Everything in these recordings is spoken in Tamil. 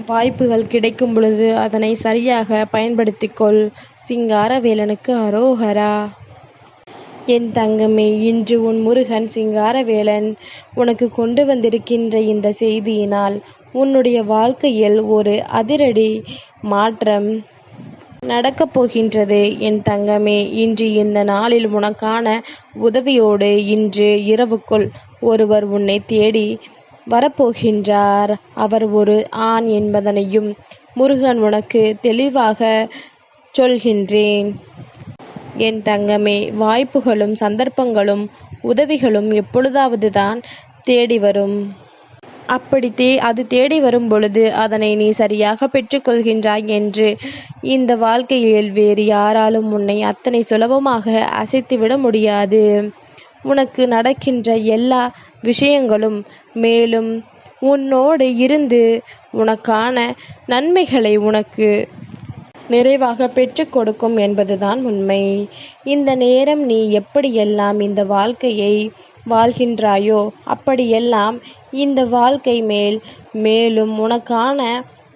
வாய்ப்புகள் கிடைக்கும் பொழுது அதனை சரியாக பயன்படுத்திக்கொள். சிங்காரவேலனுக்கு அரோகரா. என் தங்கமே, இன்று உன் முருகன் சிங்காரவேலன் உனக்கு கொண்டு வந்திருக்கின்ற இந்த செய்தியினால் உன்னுடைய வாழ்க்கையில் ஒரு அதிரடி மாற்றம் நடக்கப் போகின்றது. என் தங்கமே, இன்று இந்த நாளில் உனக்கான உதவியோடு இன்று இரவுக்குள் ஒருவர் உன்னை தேடி வரப்போகின்றார். அவர் ஒரு ஆண் என்பதனையும் முருகன் உனக்கு தெளிவாக சொல்கின்றேன். என் தங்கமே, வாய்ப்புகளும் சந்தர்ப்பங்களும் உதவிகளும் எப்பொழுதாவது தான் தேடி வரும். அப்படி அது தேடி வரும் பொழுது அதனை நீ சரியாக பெற்றுக்கொள்கின்றாய் என்று இந்த வாழ்க்கையில் வேறு யாராலும் உன்னை அத்தனை சுலபமாக அசைத்துவிட முடியாது. உனக்கு நடக்கின்ற எல்லா விஷயங்களும் மேலும் உன்னோடு இருந்து உனக்கான நன்மைகளை உனக்கு நிறைவாக பெற்று கொடுக்கும் என்பதுதான் உண்மை. இந்த நேரம் நீ எப்படியெல்லாம் இந்த வாழ்க்கையை வாழ்கின்றாயோ அப்படியெல்லாம் இந்த வாழ்க்கை மேலும் உனக்கான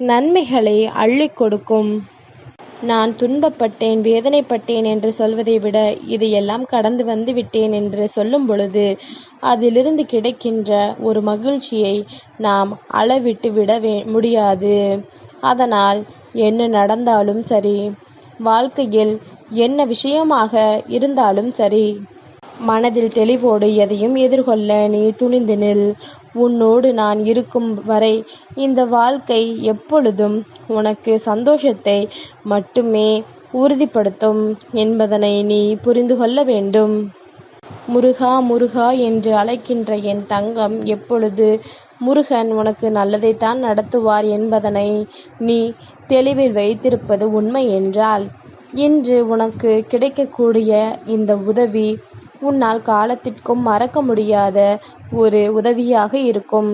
நன்மைகளை அள்ளி கொடுக்கும். நான் துன்பப்பட்டேன், வேதனைப்பட்டேன் என்று சொல்வதை விட இதையெல்லாம் கடந்து வந்து விட்டேன் என்று சொல்லும் பொழுது அதிலிருந்து கிடைக்கின்ற ஒரு மகிழ்ச்சியை நாம் அளவிட்டு விட முடியாது. அதனால் என்ன நடந்தாலும் சரி, வாழ்க்கையில் என்ன விஷயமாக இருந்தாலும் சரி, மனதில் தெளிவோடு எதையும் எதிர்கொள்ள நீ துணிந்து நில். உன்னோடு நான் இருக்கும் வரை இந்த வாழ்க்கை எப்பொழுதும் உனக்கு சந்தோஷத்தை மட்டுமே உறுதிப்படுத்தும் என்பதனை நீ புரிந்து கொள்ள வேண்டும். முருகா முருகா என்று அழைக்கின்ற என் தங்கம், எப்பொழுது முருகன் உனக்கு நல்லதைத்தான் நடத்துவார் என்பதனை நீ தெளிவில் வைத்திருப்பது உண்மை என்றால், இன்று உனக்கு கிடைக்கக்கூடிய இந்த உதவி உன்னால் காலத்திற்கும் மறக்க முடியாத ஒரு உதவியாக இருக்கும்.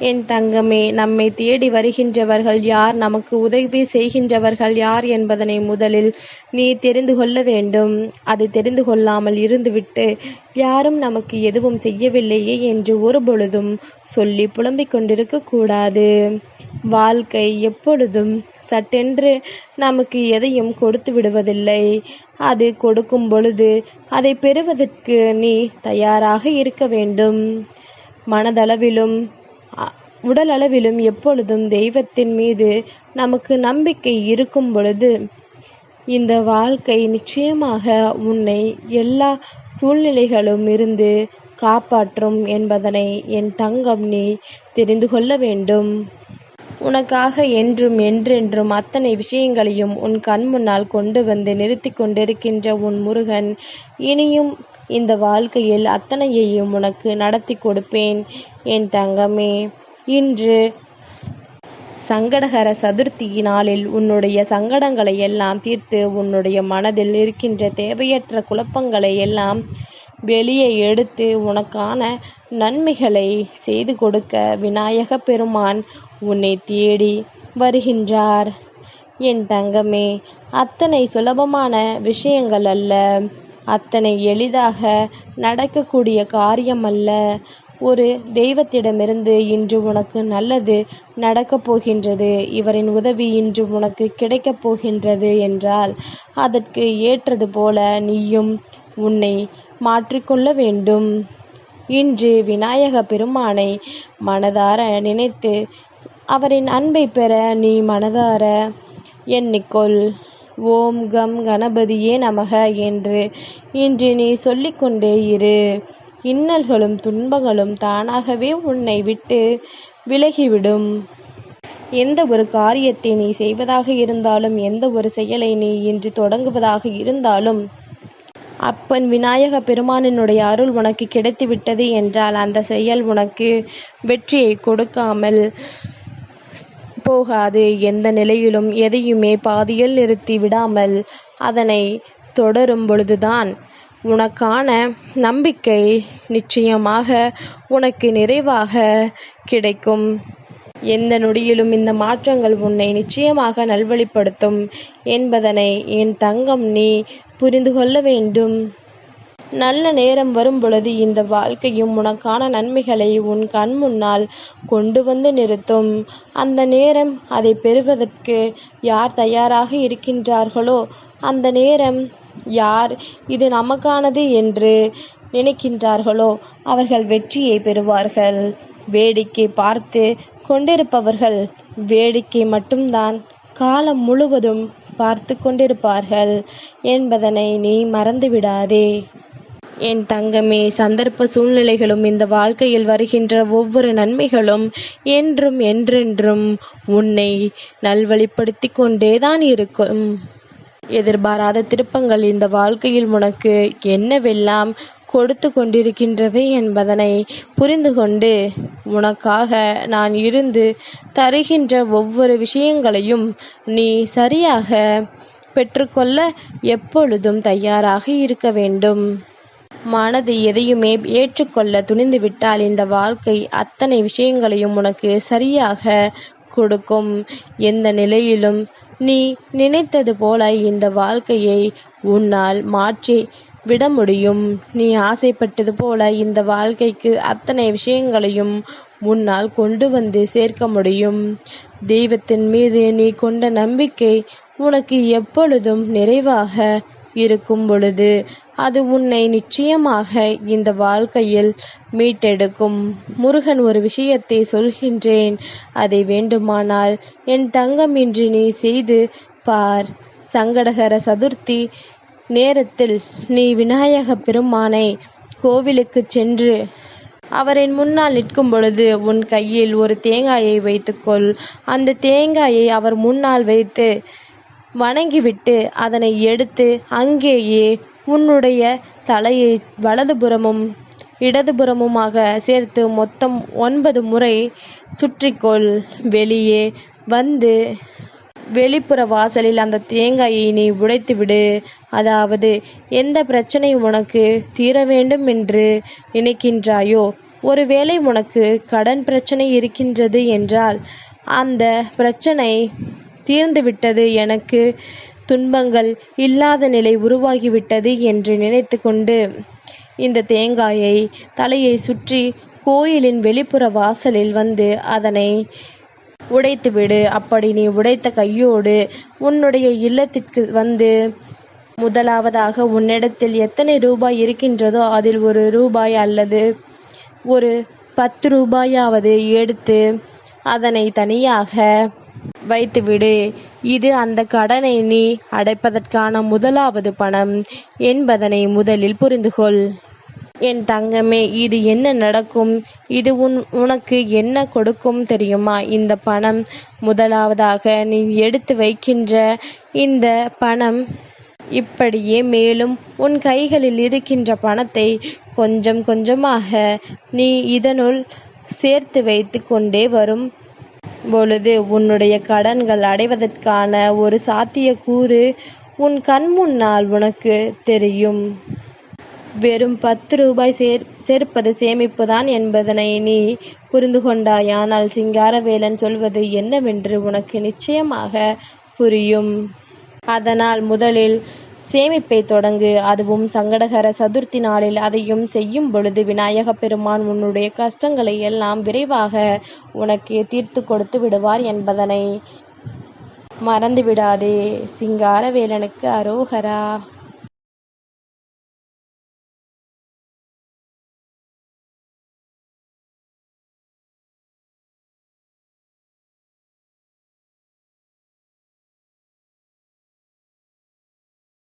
என் தங்கமே, நம்மை தேடி வருகின்றவர்கள் யார், நமக்கு உதவி செய்கின்றவர்கள் யார் என்பதனை முதலில் நீ தெரிந்து கொள்ள வேண்டும். அது தெரிந்து கொள்ளாமல் இருந்துவிட்டு யாரும் நமக்கு எதுவும் செய்யவில்லையே என்று ஒரு பொழுதும் சொல்லி புலம்பிக் கொண்டிருக்க கூடாது. வாழ்க்கை எப்பொழுதும் சட்டென்று நமக்கு எதையும் கொடுத்து விடுவதில்லை. அது கொடுக்கும் பொழுது அதை பெறுவதற்கு நீ தயாராக இருக்க வேண்டும். மனதளவிலும் உடல் அளவிலும் எப்பொழுதும் தெய்வத்தின் மீது நமக்கு நம்பிக்கை இருக்கும் பொழுது இந்த வாழ்க்கை நிச்சயமாக உன்னை எல்லா சூழ்நிலைகளும் இருந்து காப்பாற்றும் என்பதனை என் தங்கம் நீ தெரிந்து கொள்ள வேண்டும். உனக்காக என்றும் என்றென்றும் அத்தனை விஷயங்களையும் உன் கண் முன்னால் கொண்டு வந்து நிறுத்தி கொண்டிருக்கின்ற உன் முருகன் இனியும் இந்த வாழ்க்கையில் அத்தனையையும் உனக்கு நடத்தி கொடுப்பேன். என் தங்கமே, இன்று சங்கடகர சதுர்த்தி நாளில் உன்னுடைய சங்கடங்களை எல்லாம் தீர்த்து உன்னுடைய மனதில் இருக்கின்ற தேவையற்ற குழப்பங்களை எல்லாம் வெளியே எடுத்து உனக்கான நன்மைகளை செய்து கொடுக்க விநாயக பெருமான் உன்னை தேடி வருகின்றார். என் தங்கமே, அத்தனை சுலபமான விஷயங்கள் அல்ல, அத்தனை எளிதாக நடக்கக்கூடிய காரியம் அல்ல. ஒரு தெய்வத்திடமிருந்து இன்று உனக்கு நல்லது நடக்கப் போகின்றது, இவரின் உதவி இன்று உனக்கு கிடைக்கப் போகின்றது என்றால் அதற்கு ஏற்றது போல நீயும் உன்னை மாற்றிக்கொள்ள வேண்டும். இன்று விநாயக பெருமானை மனதார நினைத்து அவரின் அன்பை பெற நீ மனதார எண்ணிக்கொள். ஓம் கம் கணபதியே நமக என்று இன்று நீ சொல்லிக்கொண்டே இரு. இன்னல்களும் துன்பங்களும் தானாகவே உன்னை விட்டு விலகிவிடும். எந்த ஒரு காரியத்தை நீ செய்வதாக இருந்தாலும், எந்த ஒரு செயலை நீ இன்று தொடங்குவதாக இருந்தாலும், அப்பன் விநாயக பெருமானினுடைய அருள் உனக்கு கிடைத்துவிட்டது என்றால் அந்த செயல் உனக்கு வெற்றியை கொடுக்காமல் போகாது. எந்த நிலையிலும் எதையுமே பாதியில் நிறுத்தி விடாமல் அதனை தொடரும் பொழுதுதான் உனக்கான நம்பிக்கை நிச்சயமாக உனக்கு நிறைவாக கிடைக்கும். எந்த நொடியிலும் இந்த மாற்றங்கள் உன்னை நிச்சயமாக நல்வழிப்படுத்தும் என்பதனை என் தங்கம் நீ புரிந்து கொள்ள வேண்டும். நல்ல நேரம் வரும் பொழுது இந்த வாழ்க்கையும் உனக்கான நன்மைகளை உன் கண் முன்னால் கொண்டு வந்து நிறுத்தும். அந்த நேரம் அதை பெறுவதற்கு யார் தயாராக இருக்கின்றார்களோ, அந்த நேரம் யார் இது நமக்கானது என்று நினைக்கின்றார்களோ அவர்கள் வெற்றியை பெறுவார்கள். வேடிக்கை பார்த்து கொண்டிருப்பவர்கள் வேடிக்கை மட்டும்தான் காலம் முழுவதும் பார்த்து கொண்டிருப்பார்கள் என்பதனை நீ மறந்துவிடாதே. என் தங்கமே, சந்தர்ப்ப சூழ்நிலைகளும் இந்த வாழ்க்கையில் வருகின்ற ஒவ்வொரு நன்மைகளும் என்றும் என்றென்றும் உன்னை நல்வழிப்படுத்தி கொண்டேதான் இருக்கும். எதிர்பாராத திருப்பங்கள் இந்த வாழ்க்கையில் உனக்கு என்னவெல்லாம் கொடுத்து கொண்டிருக்கின்றது என்பதனை புரிந்து கொண்டு உனக்காக நான் இருந்து தருகின்ற ஒவ்வொரு விஷயங்களையும் நீ சரியாக பெற்றுக்கொள்ள எப்பொழுதும் தயாராக இருக்க வேண்டும். மனது எதையுமே ஏற்றுக்கொள்ள துணிந்துவிட்டால் இந்த வாழ்க்கை அத்தனை விஷயங்களையும் உனக்கு சரியாக கொடுக்கும். எந்த நிலையிலும் நீ நினைத்தது போல இந்த வாழ்க்கையை உன்னால் மாற்றி விட முடியும். நீ ஆசைப்பட்டது போல இந்த வாழ்க்கைக்கு அத்தனை விஷயங்களையும் உன்னால் கொண்டு வந்து சேர்க்க முடியும். தெய்வத்தின் மீது நீ கொண்ட நம்பிக்கை உனக்கு எப்பொழுதும் நிறைவாக இருக்கும் பொழுது அது உன்னை நிச்சயமாக இந்த வாழ்க்கையில் மீட்டெடுக்கும். முருகன் ஒரு விஷயத்தை சொல்கின்றேன், அதை வேண்டுமானால் என் தங்கம் இன்று நீ செய்து பார். சங்கடகர சதுர்த்தி நேரத்தில் நீ விநாயக பெருமானை கோவிலுக்கு சென்று அவரின் முன்னால் நிற்கும் பொழுது உன் கையில் ஒரு தேங்காயை வைத்துக்கொள். அந்த தேங்காயை அவர் முன்னால் வைத்து வணங்கிவிட்டு அதனை எடுத்து அங்கேயே உன்னுடைய தலையை வலதுபுறமும் இடதுபுறமுமாக சேர்த்து மொத்தம் 9 முறை சுற்றிக்கொள். வெளியே வந்து வெளிப்புற வாசலில் அந்த தேங்காயை நீ உடைத்துவிடு. அதாவது எந்த பிரச்சனை உனக்கு தீர வேண்டும் என்று நினைக்கின்றாயோ, ஒருவேளை உனக்கு கடன் பிரச்சனை இருக்கின்றது என்றால் அந்த பிரச்சனை தீர்ந்துவிட்டது, எனக்கு துன்பங்கள் இல்லாத நிலை உருவாகிவிட்டது என்று நினைத்து கொண்டு இந்த தேங்காயை தலையை சுற்றி கோயிலின் வெளிப்புற வாசலில் வந்து அதனை உடைத்துவிடு. அப்படி நீ உடைத்த கையோடு உன்னுடைய இல்லத்திற்கு வந்து முதலாவதாக உன்னிடத்தில் எத்தனை ரூபாய் இருக்கின்றதோ அதில் ஒரு ரூபாய் அல்லது ஒரு 10 ரூபாயாவது எடுத்து அதனை தனியாக வைத்துவிடு. இது அந்த கடனை நீ அடைப்பதற்கான முதலாவது பணம் என்பதனை முதலில் புரிந்துகொள். என் தங்கமே, இது என்ன நடக்கும், இது உனக்கு என்ன கொடுக்கும் தெரியுமா? இந்த பணம் முதலாவதாக நீ எடுத்து வைக்கின்ற இந்த பணம் இப்படியே மேலும் உன் கைகளில் இருக்கின்ற பணத்தை கொஞ்சம் கொஞ்சமாக நீ இதனுள் சேர்த்து வைத்து கொண்டே வரும் பொழுது உன்னுடைய கடன்கள் அடைவதற்கான ஒரு சாத்தியக்கூறு உன் கண் முன்னால் உனக்கு தெரியும். வெறும் 10 ரூபாய் சேர்ப்பது சேமிப்புதான் என்பதனை நீ புரிந்து கொண்டாயானால் சிங்காரவேலன் சொல்வது என்னவென்று உனக்கு நிச்சயமாக புரியும். அதனால் முதலில் சேமிப்பை தொடங்கு. அதுவும் சங்கடகர சதுர்த்தி நாளில் அதையும் செய்யும் பொழுது விநாயக பெருமான் உன்னுடைய கஷ்டங்களை எல்லாம் விரைவாக உனக்கு தீர்த்து கொடுத்து விடுவார் என்பதனை மறந்துவிடாதே. சிங்காரவேலனுக்கு அரோகரா.